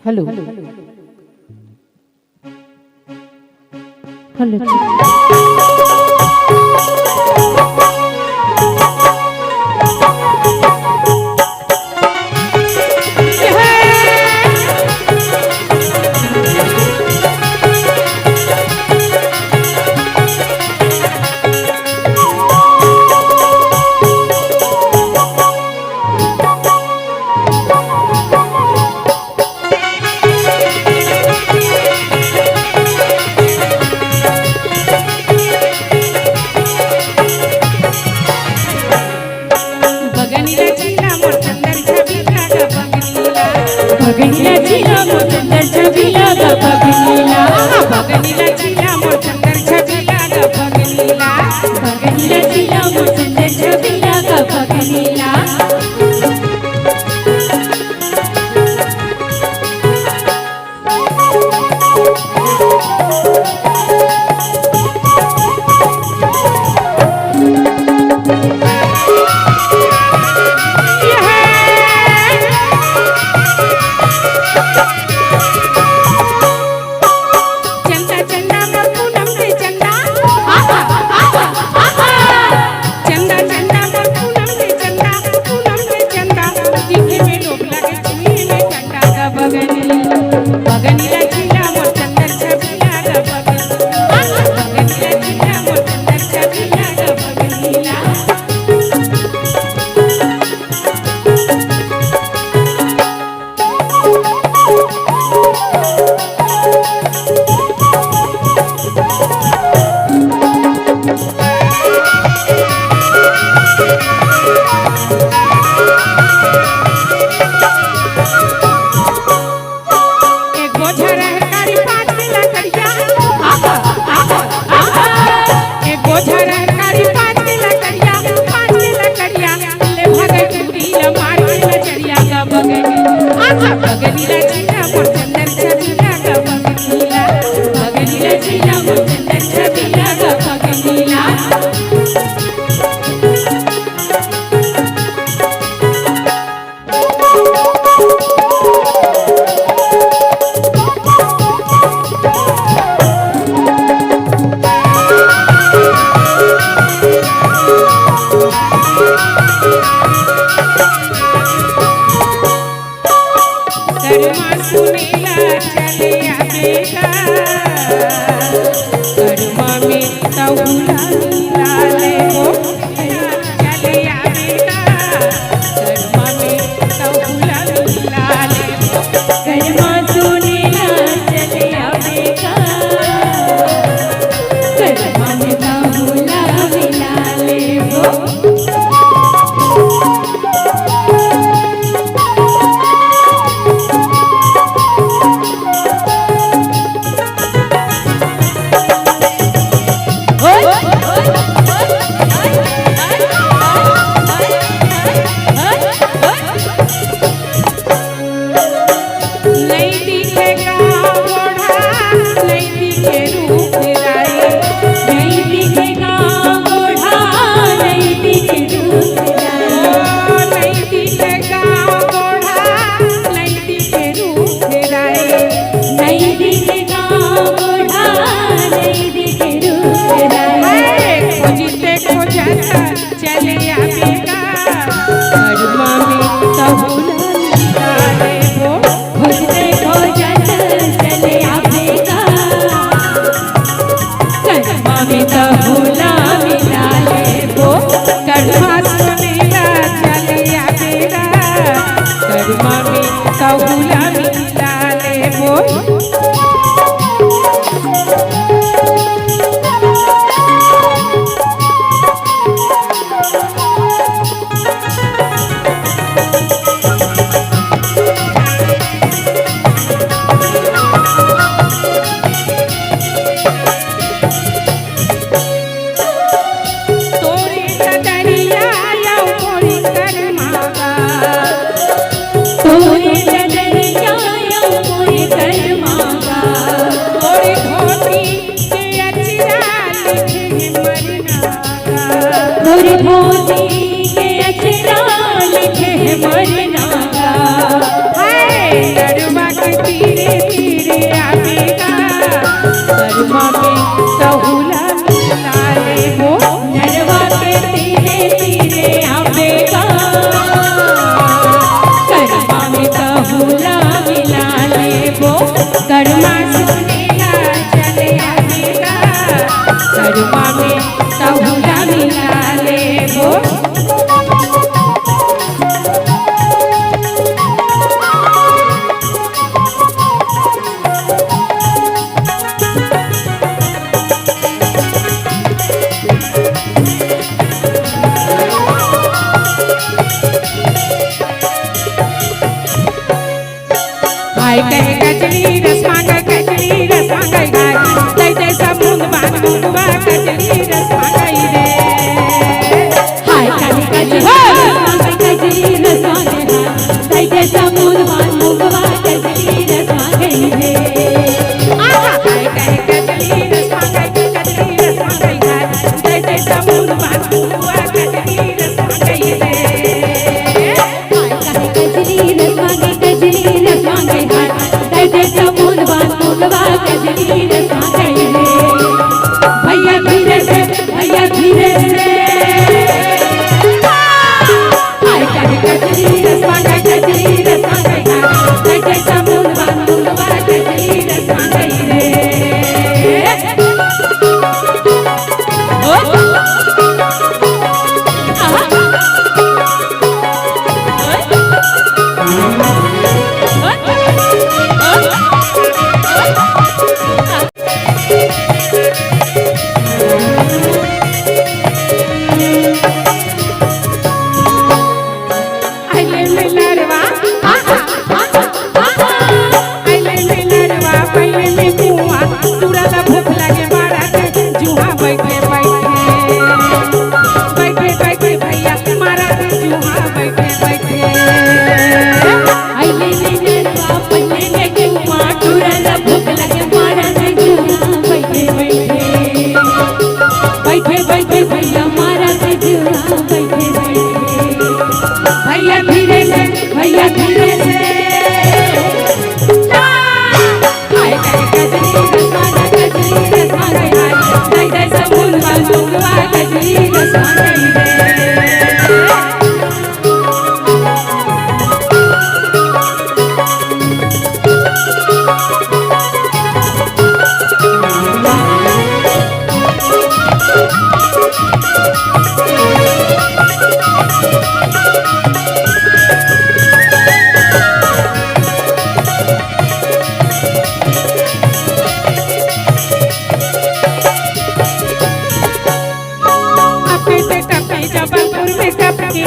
hello hello बगनीला जिला मोचंदर छबीला ग बगनीला बगनीला जिला मोचंदर छबीला ग बगनीला बगनीला जिला मोचंदर छबीला ग बगनीला बगनीला जिला मोचंदर छबीला ग बगनीला बगनीला जिला मोचंदर छबीला ग बगनीला कर्मा सुनेला चले आवेगा कर्मा में तहुला मिलाले हो चले आवेगा कर्मा में तहुला मिलाले हो कर्मा सुनेला चले आवेगा कर्मा में तहुला मिलाले हो चले आवेगा कर्मा में तहुला मिलाले हो खोजते खोजत चले आवेगा कर्मा में तहुला मिलाले हो कर्मा सुनेला चले आवेगा कर्मा में तहुला मिलाले हो मोती के अचरा लिखे मरना है लड़वा की बबुआ कजली रस मांगे रे कजली रस मांगे हाय दे दे समुंदवा कजली रस मांगे रे भैया धीरे से हाय कजली रस मांगे हाय दे दे समुंदवा कजली रस मांगे रे भैया धीरे से कजली रस मांगे हाय दे दे समुंदवा कजली रस मांगे रे जबलपुर में टपके